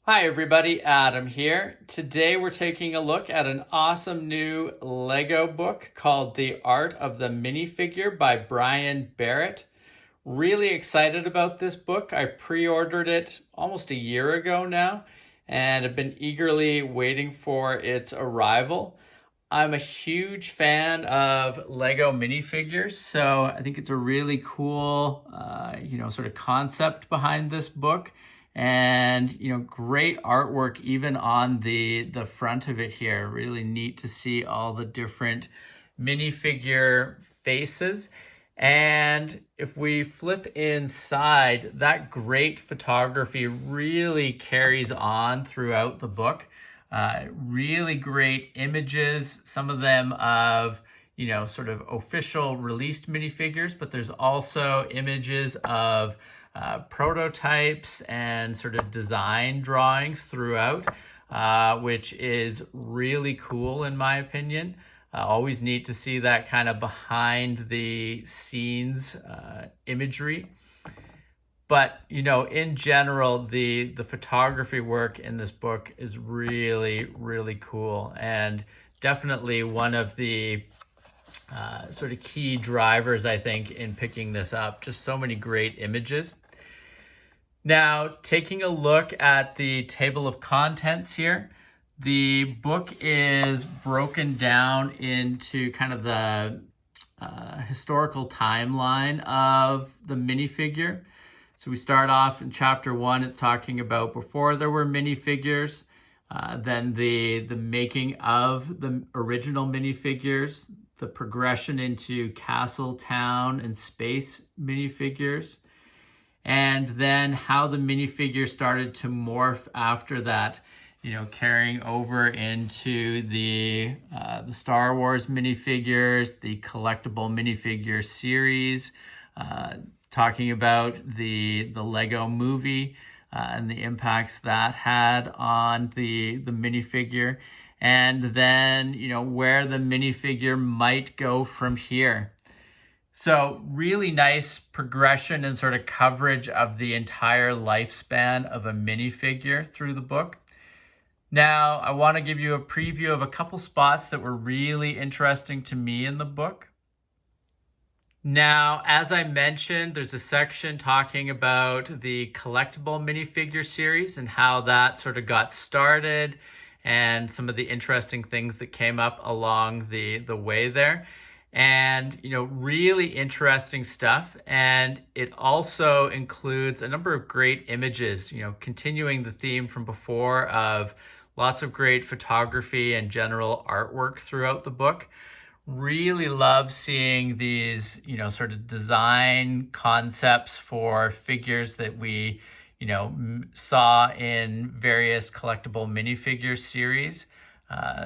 Hi everybody, Adam here. Today we're taking a look at an awesome new Lego book called The Art of the Minifigure by Brian Barrett. Really excited about this book. I pre-ordered it almost a year ago now and have been eagerly waiting for its arrival. I'm a huge fan of Lego minifigures, so I think it's a really cool, sort of concept behind this book, and great artwork even on the front of it here. Really neat to see all the different minifigure faces. And if we flip inside, that great photography really carries on throughout the book. Really great images, some of them of, sort of official released minifigures, but there's also images of prototypes and sort of design drawings throughout, which is really cool in my opinion. Always neat to see that kind of behind the scenes imagery. But, in general, the photography work in this book is really, really cool, and definitely one of the sort of key drivers, I think, in picking this up. Just so many great images. Now, taking a look at the table of contents here, the book is broken down into kind of the historical timeline of the minifigure. So we start off in chapter 1, it's talking about before there were minifigures, then the making of the original minifigures, the progression into castle, town, and space minifigures, and then how the minifigure started to morph after that, carrying over into the Star Wars minifigures, the Collectible Minifigure series, talking about the Lego movie and the impacts that had on the minifigure, and then where the minifigure might go from here. So really nice progression and sort of coverage of the entire lifespan of a minifigure through the book. Now, I want to give you a preview of a couple spots that were really interesting to me in the book. Now, as I mentioned, there's a section talking about the Collectible Minifigure series and how that sort of got started and some of the interesting things that came up along the way there. And, really interesting stuff. And it also includes a number of great images, continuing the theme from before of lots of great photography and general artwork throughout the book. Really love seeing these, sort of design concepts for figures that we, saw in various collectible minifigure series.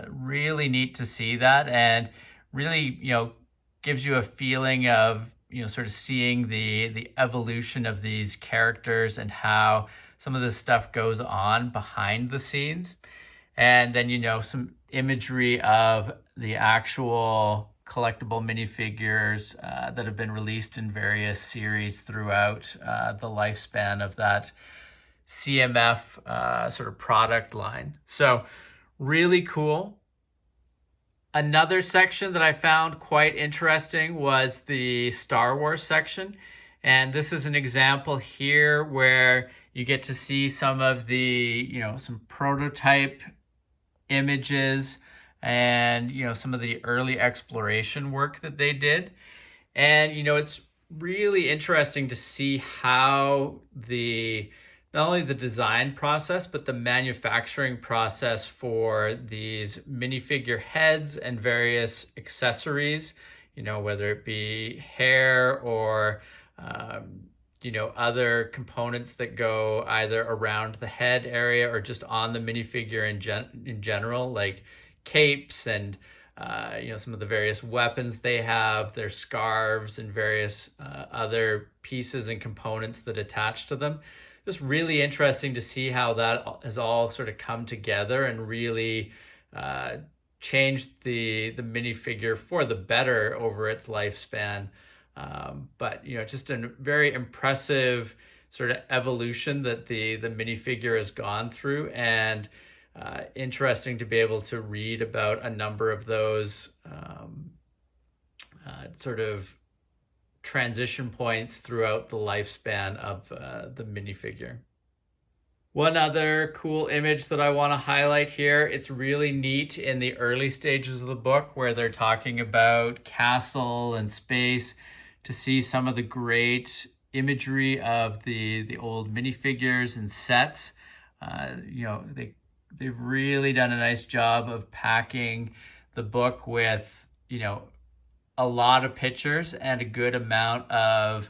Really neat to see that, and really, gives you a feeling of, sort of seeing the evolution of these characters and how some of this stuff goes on behind the scenes. And then, some imagery of the actual collectible minifigures that have been released in various series throughout the lifespan of that CMF sort of product line. So really cool. Another section that I found quite interesting was the Star Wars section. And this is an example here where you get to see some of the, some prototype images and, some of the early exploration work that they did. And, it's really interesting to see how not only the design process, but the manufacturing process for these minifigure heads and various accessories, whether it be hair or, other components that go either around the head area or just on the minifigure in general, like capes and, some of the various weapons they have, their scarves and various other pieces and components that attach to them. Just really interesting to see how that has all sort of come together and really changed the minifigure for the better over its lifespan. But just a very impressive sort of evolution that the minifigure has gone through, and interesting to be able to read about a number of those sort of transition points throughout the lifespan of the minifigure. One other cool image that I want to highlight here, it's really neat in the early stages of the book where they're talking about castle and space, to see some of the great imagery of the old minifigures and sets. You know, they've really done a nice job of packing the book with, you know, a lot of pictures and a good amount of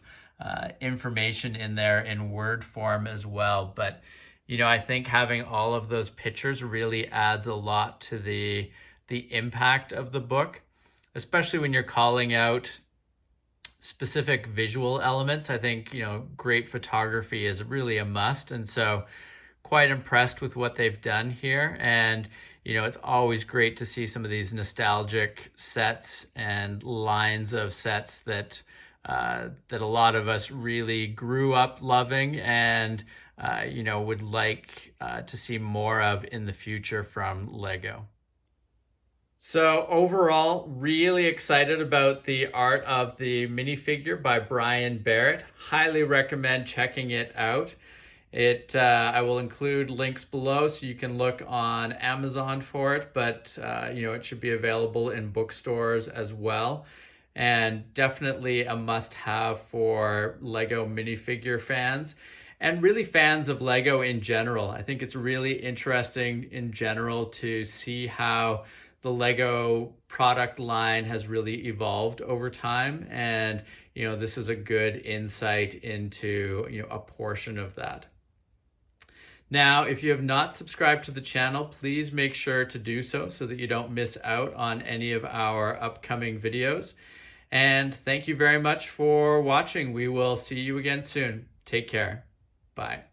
information in there in word form as well. But you know, I think having all of those pictures really adds a lot to the impact of the book, especially when you're calling out specific visual elements. I think, you know, great photography is really a must. And so quite impressed with what they've done here. And, you know, it's always great to see some of these nostalgic sets and lines of sets that that a lot of us really grew up loving and you know, would like to see more of in the future from Lego. So overall, really excited about the Art of the Minifigure by Brian Barrett. Highly recommend checking it out. I will include links below so you can look on Amazon for it, but you know, it should be available in bookstores as well. And definitely a must-have for Lego minifigure fans and really fans of Lego in general. I think it's really interesting in general to see how the Lego product line has really evolved over time. And, you know, this is a good insight into, you know, a portion of that. Now, if you have not subscribed to the channel, please make sure to do so that you don't miss out on any of our upcoming videos. And thank you very much for watching. We will see you again soon. Take care. Bye.